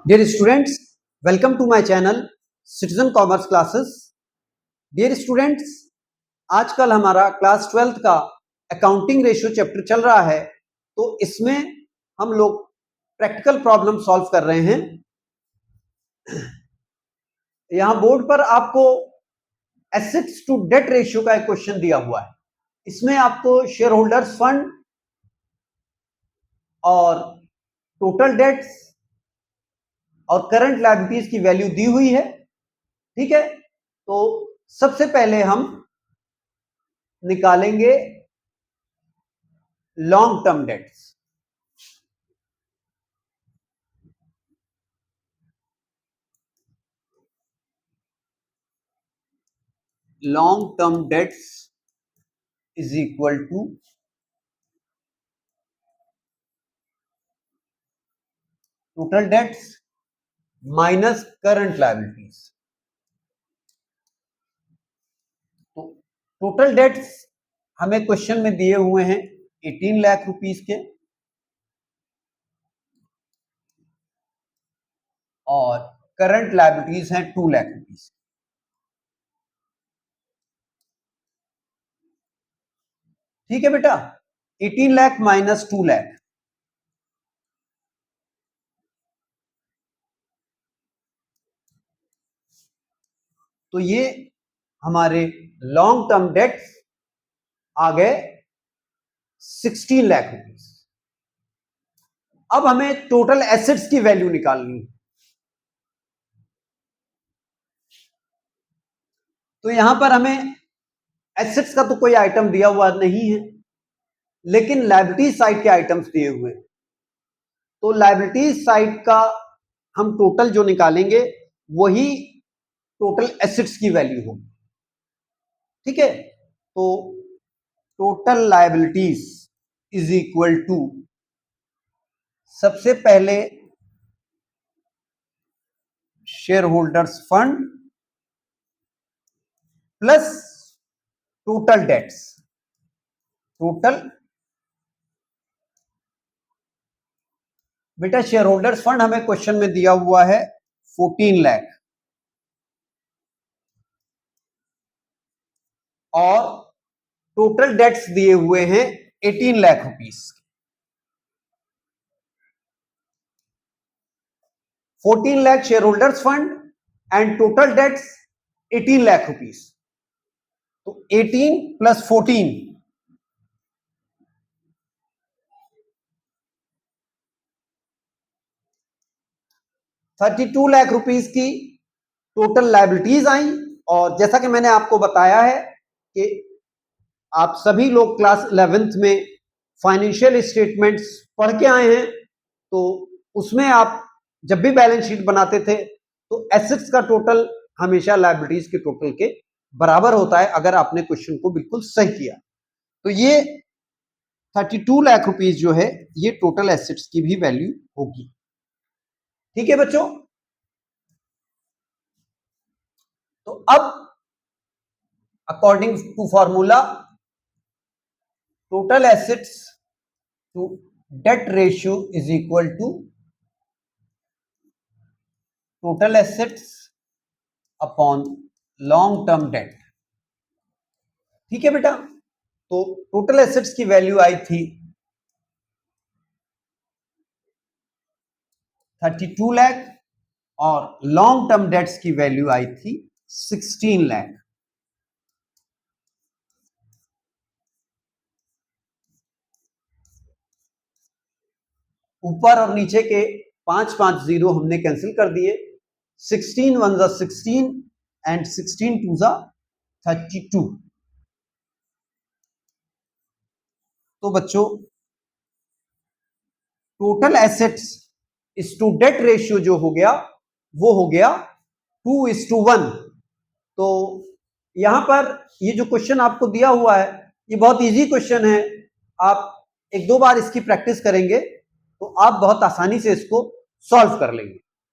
Dear students, welcome to my channel Citizen Commerce Classes. Dear students, आजकल हमारा class 12th का accounting ratio chapter चल रहा है, तो इसमें हम लोग प्रैक्टिकल प्रॉब्लम सॉल्व कर रहे हैं। यहां बोर्ड पर आपको एसेट्स टू डेट रेशियो का एक क्वेश्चन दिया हुआ है। इसमें आपको शेयर होल्डर्स फंड और टोटल डेट्स और करंट लायबिलिटीज की वैल्यू दी हुई है। ठीक है, तो सबसे पहले हम निकालेंगे long term debts. Long term debts is equal to total debts minus current liabilities. तो टोटल डेट्स हमें क्वेश्चन में दिए हुए हैं 18 लाख रुपीस के, और करंट लायबिलिटीज हैं 2 लाख रुपीस। ठीक है बेटा, 18 लाख माइनस 2 लाख, तो ये हमारे लॉन्ग टर्म डेट्स आ गए 16 लाख रुपीस। अब हमें टोटल एसेट्स की वैल्यू निकालनी है। तो यहां पर हमें एसेट्स का तो कोई आइटम दिया हुआ नहीं है, लेकिन लायबिलिटी साइड के आइटम्स दिए हुए हैं। तो लायबिलिटी साइड का हम टोटल जो निकालेंगे वही टोटल एसेट्स की वैल्यू होगी। ठीक है, तो total liabilities is equal to, सबसे पहले shareholders fund plus total debts. Total बेटा शेयर होल्डर्स फंड हमें क्वेश्चन में दिया हुआ है 14 लाख, और टोटल डेट्स दिए हुए हैं 18 lakh rupees. 14 lakh share holders fund and total debts 18 lakh rupees. तो 18 प्लस 14 32 लाख रुपीस की टोटल लायबिलिटीज आई। और जैसा कि मैंने आपको बताया है कि आप सभी लोग क्लास 11th में फाइनेंशियल स्टेटमेंट्स पढ़ के आए हैं, तो उसमें आप जब भी बैलेंस शीट बनाते थे तो एसेट्स का टोटल हमेशा लायबिलिटीज के टोटल के बराबर होता है, अगर आपने क्वेश्चन को बिल्कुल सही किया। तो ये 32 लाख रुपीस जो है ये टोटल एसेट्स की भी वैल्यू होगी। ठीक है बच्चों, तो अब according to formula total assets to debt ratio is equal to total assets upon long term debt. ठीक है बेटा, तो टोटल एसेट्स की वैल्यू आई थी 32 लाख और लॉन्ग टर्म डेट्स की वैल्यू आई थी 16 लाख। ऊपर और नीचे के 5 जीरो हमने कैंसिल कर दिए। 16 वन जा 16 एंड 16 टू जा 32। तो बच्चों टोटल एसेट्स इस टू डेट रेशियो जो हो गया वो हो गया 2:1। तो यहां पर ये जो क्वेश्चन आपको दिया हुआ है ये बहुत इजी क्वेश्चन है। आप एक दो बार इसकी प्रैक्टिस करेंगे तो आप बहुत आसानी से इसको सॉल्व कर लेंगे।